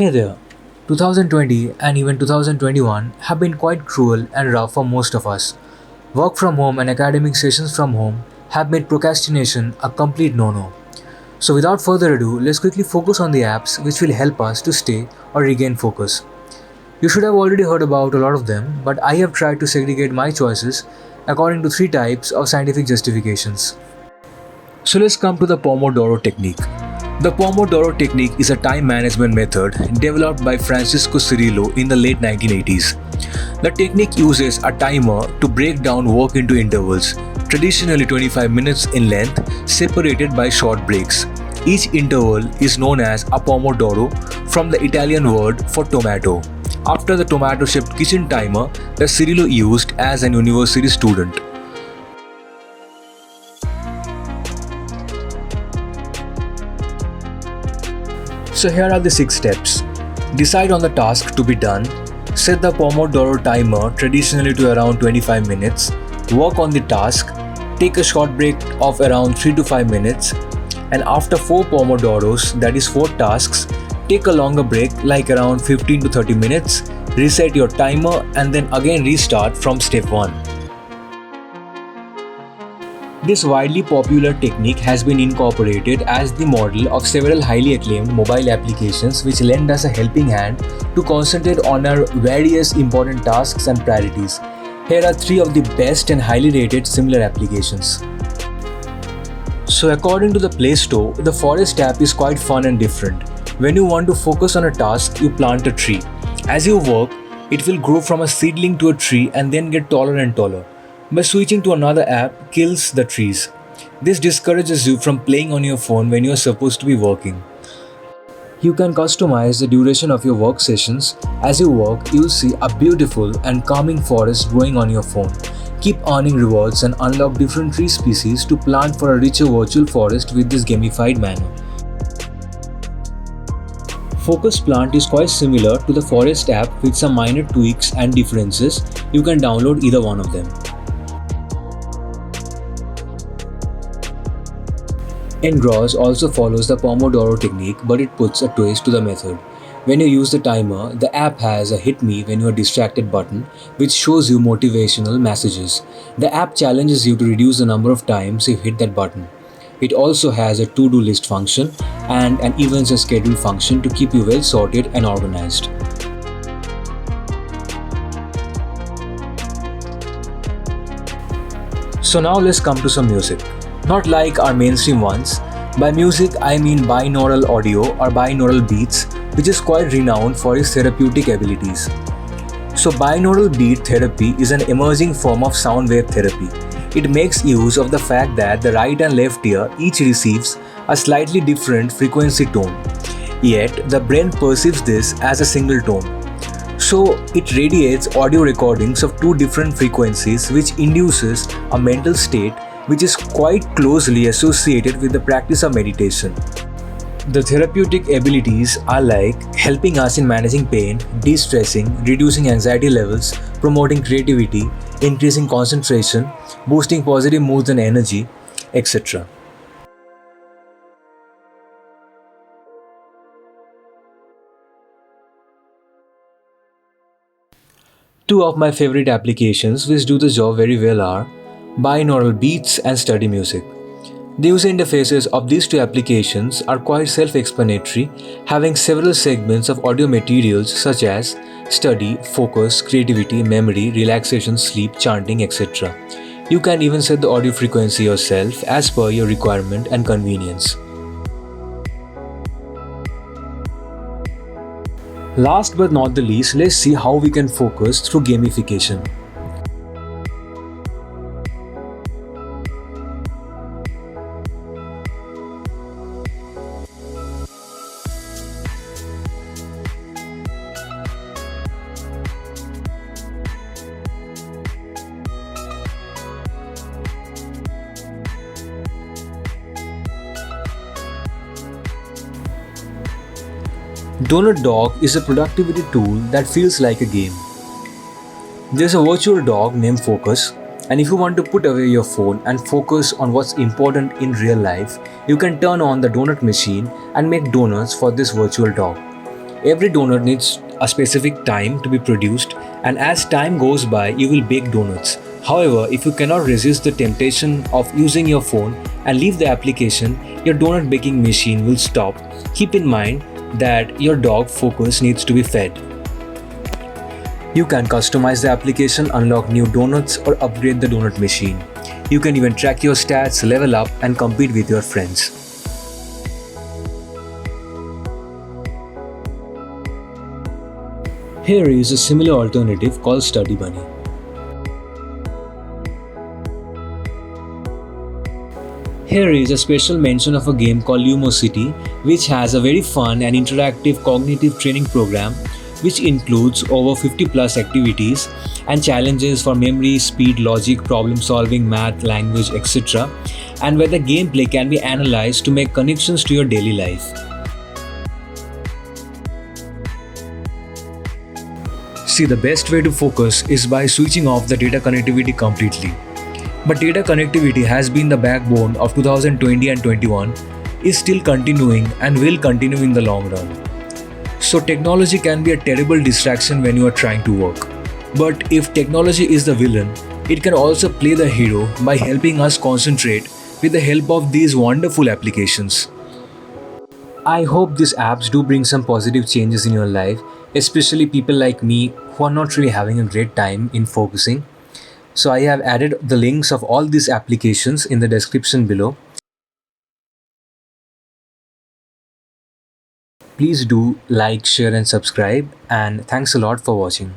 Hey there. 2020 and even 2021 have been quite cruel and rough for most of us. Work from home and academic sessions from home have made procrastination a complete no no. So, without further ado, let's quickly focus on the apps which will help us to stay or regain focus. You should have already heard about a lot of them, but I have tried to segregate my choices according to three types of scientific justifications. So let's come to the Pomodoro technique. The Pomodoro technique is a time management method developed by Francisco Cirillo in the late 1980s. The technique uses a timer to break down work into intervals, traditionally 25 minutes in length, separated by short breaks. Each interval is known as a Pomodoro from the Italian word for tomato, after the tomato shaped kitchen timer that Cirillo used as an university student. So here are the 6 steps. Decide on the task to be done. Set the Pomodoro timer traditionally to around 25 minutes. Work on the task. Take a short break of around 3 to 5 minutes. And after 4 Pomodoros, that is 4 tasks, take a longer break like around 15 to 30 minutes. Reset your timer and then again restart from step 1. This widely popular technique has been incorporated as the model of several highly acclaimed mobile applications which lend us a helping hand to concentrate on our various important tasks and priorities. Here are 3 of the best and highly rated similar applications. So according to the Play Store, the Forest app is quite fun and different. When you want to focus on a task, you plant a tree. As you work, it will grow from a seedling to a tree and then get taller and taller. By switching to another app kills the trees. This discourages you from playing on your phone when you are supposed to be working. You can customize the duration of your work sessions. As you work, you'll see a beautiful and calming forest growing on your phone. Keep earning rewards and unlock different tree species to plant for a richer virtual forest with this gamified manner. Focus Plant is quite similar to the Forest app with some minor tweaks and differences. You can download either one of them. Engross also follows the Pomodoro technique, but it puts a twist to the method. When you use the timer, the app has a hit me when you are distracted button which shows you motivational messages. The app challenges you to reduce the number of times you hit that button. It also has a to-do list function and an events and schedule function to keep you well sorted and organized. So now let's come to some music. Not like our mainstream ones. By music, I mean binaural audio or binaural beats, which is quite renowned for its therapeutic abilities. So binaural beat therapy is an emerging form of sound wave therapy. It makes use of the fact that the right and left ear each receives a slightly different frequency tone. Yet, the brain perceives this as a single tone. So, it radiates audio recordings of 2 different frequencies which induces a mental state which is quite closely associated with the practice of meditation. The therapeutic abilities are like helping us in managing pain, de-stressing, reducing anxiety levels, promoting creativity, increasing concentration, boosting positive moods and energy, etc. Two of my favorite applications which do the job very well are binaural beats and study music. The user interfaces of these 2 applications are quite self-explanatory, having several segments of audio materials such as study, focus, creativity, memory, relaxation, sleep, chanting, etc. You can even set the audio frequency yourself as per your requirement and convenience. Last but not the least, let's see how we can focus through gamification. Donut Dog is a productivity tool that feels like a game. There's a virtual dog named Focus, and if you want to put away your phone and focus on what's important in real life, you can turn on the donut machine and make donuts for this virtual dog. Every donut needs a specific time to be produced, and as time goes by, you will bake donuts. However, if you cannot resist the temptation of using your phone and leave the application, your donut baking machine will stop. Keep in mind that your dog Focus needs to be fed. You can customize the application, unlock new donuts, or upgrade the donut machine. You can even track your stats, level up, and compete with your friends. Here is a similar alternative called Study Bunny. Here is a special mention of a game called Lumosity, which has a very fun and interactive cognitive training program which includes over 50 plus activities and challenges for memory, speed, logic, problem solving, math, language, etc. and where the gameplay can be analyzed to make connections to your daily life. See, the best way to focus is by switching off the data connectivity completely. But data connectivity has been the backbone of 2020 and 21, is still continuing and will continue in the long run. So technology can be a terrible distraction when you are trying to work. But if technology is the villain, it can also play the hero by helping us concentrate with the help of these wonderful applications. I hope these apps do bring some positive changes in your life, especially people like me who are not really having a great time in focusing. So I have added the links of all these applications in the description below. Please do like, share and subscribe, and thanks a lot for watching.